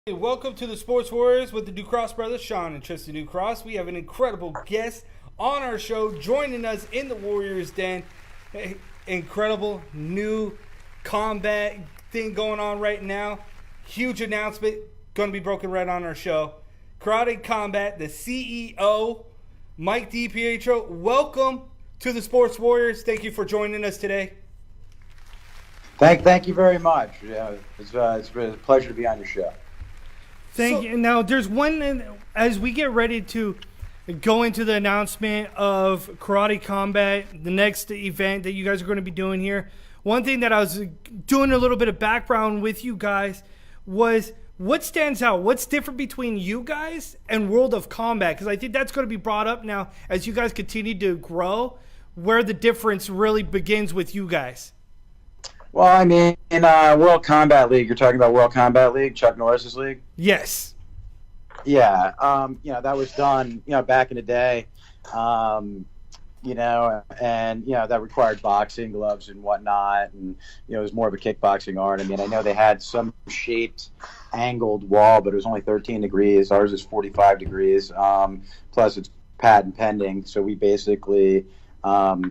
Hey, welcome to the Sports Warriors with the Ducross brothers, Sean and Tristan Ducross. We have an incredible guest on our show joining us in the Warriors Den. Incredible new combat thing going on right now. Huge announcement going to be broken right on our show. Karate Combat, the CEO, Mike DePietro. Welcome to the Sports Warriors. Thank you for joining us today. Thank you very much. It's been a pleasure to be on your show. Thank you. Now, there's one, as we get ready to go into the announcement of Karate Combat, the next event that you guys are going to be doing here, one thing that I was doing a little bit of background with you guys was what stands out? What's different between you guys and World of Combat? Because I think that's going to be brought up now as you guys continue to grow, where the difference really begins with you guys. Well, I mean, in World Combat League, you're talking about World Combat League, Chuck Norris's league? Yes. Yeah, that was done, back in the day, and, that required boxing gloves and whatnot, and, it was more of a kickboxing art. I mean, I know they had some shaped, angled wall, but it was only 13 degrees. Ours is 45 degrees, plus it's patent pending, so we basically... have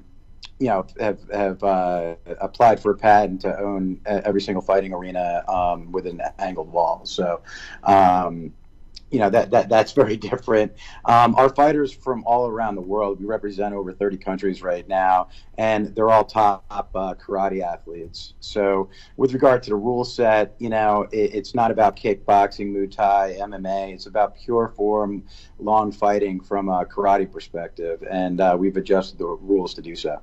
applied for a patent to own every single fighting arena with an angled wall. So, that's very different. Our fighters from all around the world, we represent over 30 countries right now, and they're all top karate athletes. So with regard to the rule set, it's not about kickboxing, Muay Thai, MMA. It's about pure form, long fighting from a karate perspective, and we've adjusted the rules to do so.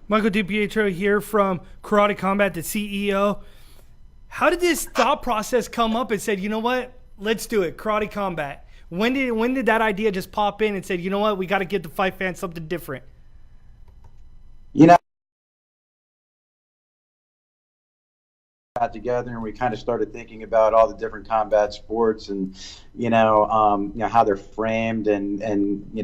Michael DePietro here from Karate Combat, the CEO. How did this thought process come up and said, you know what, let's do it, Karate Combat? When did that idea just pop in and said, you know what, we got to give the fight fans something different? Got together and we kind of started thinking about all the different combat sports and how they're framed and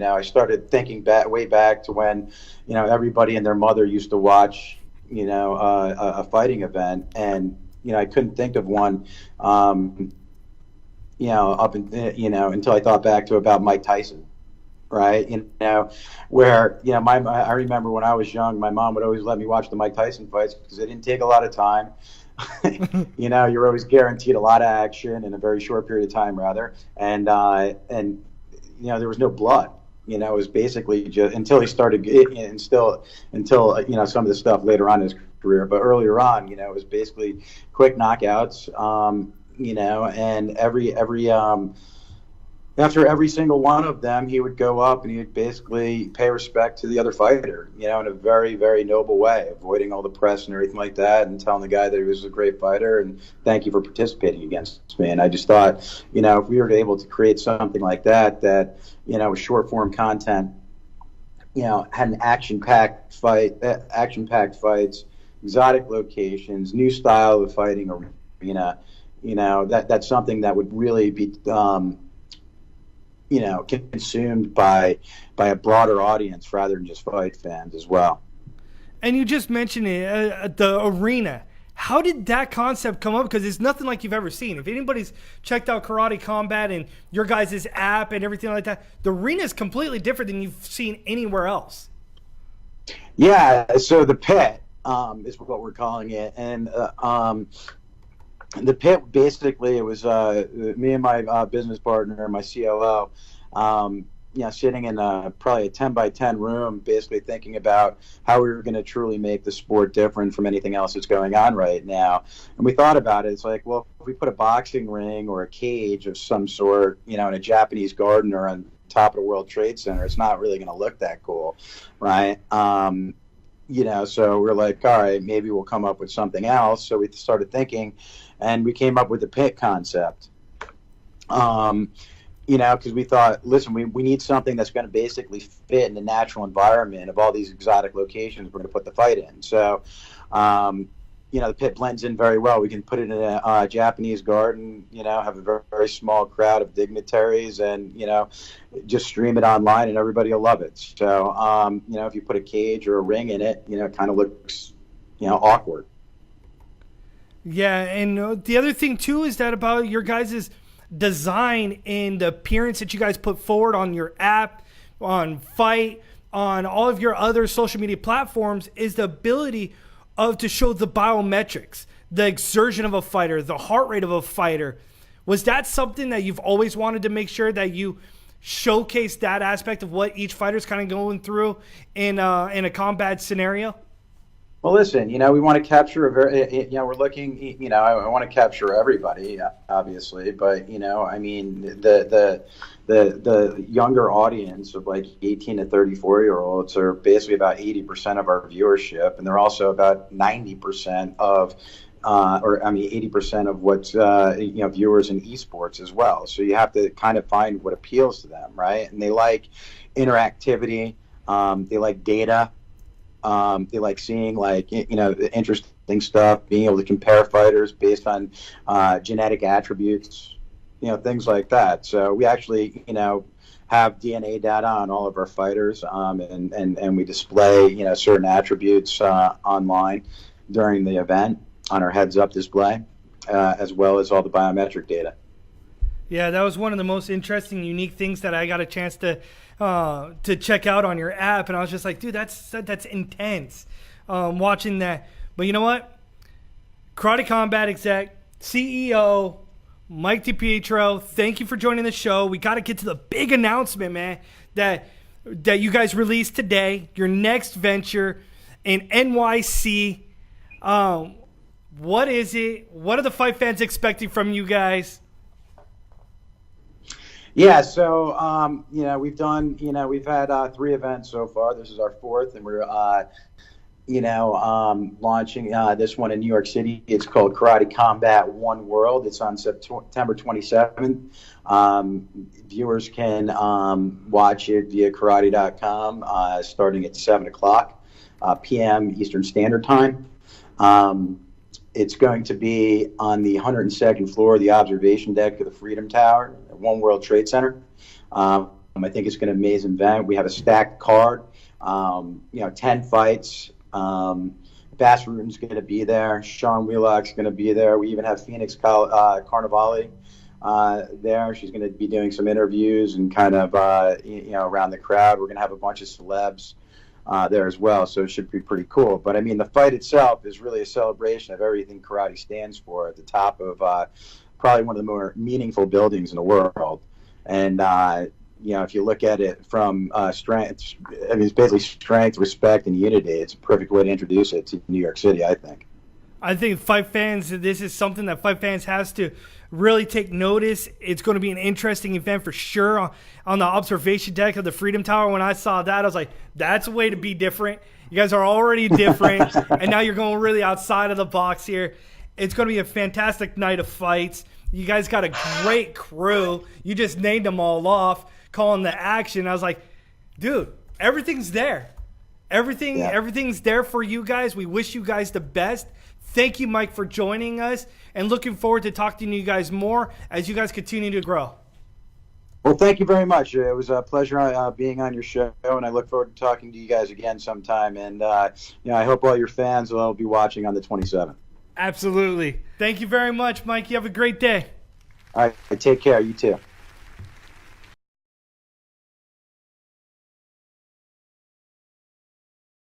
I started thinking way back to when everybody and their mother used to watch a fighting event, and I couldn't think of one until I thought back to about Mike Tyson. Right, where I remember when I was young, my mom would always let me watch the Mike Tyson fights because they didn't take a lot of time. You're always guaranteed a lot of action in a very short period of time, rather, and there was no blood. It was basically just until he started, and still until some of the stuff later on in his career. But earlier on, it was basically quick knockouts. And every after every single one of them, he would go up and he would basically pay respect to the other fighter, in a very, very noble way, avoiding all the press and everything like that, and telling the guy that he was a great fighter and thank you for participating against me. And I just thought, if we were able to create something like that, was short form content, had an action-packed fights, exotic locations, new style of fighting arena, that's something that would really be, consumed by a broader audience rather than just fight fans as well. And you just mentioned it, the arena. How did that concept come up? Because it's nothing like you've ever seen. If anybody's checked out Karate Combat and your guys' app and everything like that, the arena is completely different than you've seen anywhere else. Yeah, so the pit is what we're calling it. And the pit, basically, it was me and my business partner, my COO, sitting in probably a 10 by 10 room, basically thinking about how we were going to truly make the sport different from anything else that's going on right now. And we thought about it. It's like, well, if we put a boxing ring or a cage of some sort, in a Japanese garden or on top of the World Trade Center, it's not really going to look that cool, right? So we're like, all right, maybe we'll come up with something else. So we started thinking, and we came up with the pit concept. Because we thought, listen, we need something that's going to basically fit in the natural environment of all these exotic locations we're going to put the fight in. So, the pit blends in very well. We can put it in a Japanese garden, have a very, very small crowd of dignitaries and, just stream it online and everybody will love it. So, if you put a cage or a ring in it, it kind of looks, awkward. Yeah, and the other thing too is that about your guys' design and the appearance that you guys put forward on your app, on Fight, on all of your other social media platforms is the ability to show the biometrics, the exertion of a fighter, the heart rate of a fighter. Was that something that you've always wanted to make sure that you showcase that aspect of what each fighter's kind of going through in a combat scenario? Well, listen, we want to capture we're looking, I want to capture everybody, obviously, but, I mean, the younger audience of like 18 to 34-year-olds are basically about 80% of our viewership, and they're also about 90% of 80% of what's, viewers in esports as well. So you have to kind of find what appeals to them, right? And they like interactivity, they like data. They like seeing interesting stuff, being able to compare fighters based on genetic attributes, things like that. So we actually, have DNA data on all of our fighters, and we display, certain attributes online during the event on our heads-up display, as well as all the biometric data. Yeah, that was one of the most interesting, unique things that I got a chance to check out on your app, and I was just like, dude, that's intense, watching that. But you know what? Karate Combat exec, CEO, Mike DePietro, thank you for joining the show. We got to get to the big announcement, man, that you guys released today, your next venture in NYC. What is it? What are the fight fans expecting from you guys? Yeah, so we've done, we've had 3 events so far. This is our 4th, and we're launching this one in New York City. It's called Karate Combat One World. It's on September 27th. Viewers can watch it via karate.com starting at 7 o'clock p.m. Eastern Standard Time. It's going to be on the 102nd floor of the observation deck of the Freedom Tower at One World Trade Center. I think it's going to be an amazing event. We have a stacked card, 10 fights. Bass Ruden's going to be there. Sean Wheelock's going to be there. We even have Phoenix Carnivale there. She's going to be doing some interviews and kind of, around the crowd. We're going to have a bunch of celebs there as well, so it should be pretty cool. But I mean, the fight itself is really a celebration of everything karate stands for at the top of probably one of the more meaningful buildings in the world. And if you look at it from strength, I mean, it's basically strength, respect, and unity. It's a perfect way to introduce it to New York City, I think. I think fight fans, this is something that fight fans has to really take notice. It's going to be an interesting event for sure on the observation deck of the Freedom Tower. When I saw that, I was like, that's a way to be different. You guys are already different, and now you're going really outside of the box here. It's going to be a fantastic night of fights. You guys got a great crew. You just named them all off, calling the action. I was like, dude, everything's there. Everything's there for you guys. We wish you guys the best. Thank you, Mike, for joining us, and looking forward to talking to you guys more as you guys continue to grow. Well, thank you very much. It was a pleasure being on your show, and I look forward to talking to you guys again sometime. And I hope all your fans will be watching on the 27th. Absolutely. Thank you very much, Mike. You have a great day. All right. Take care. You too.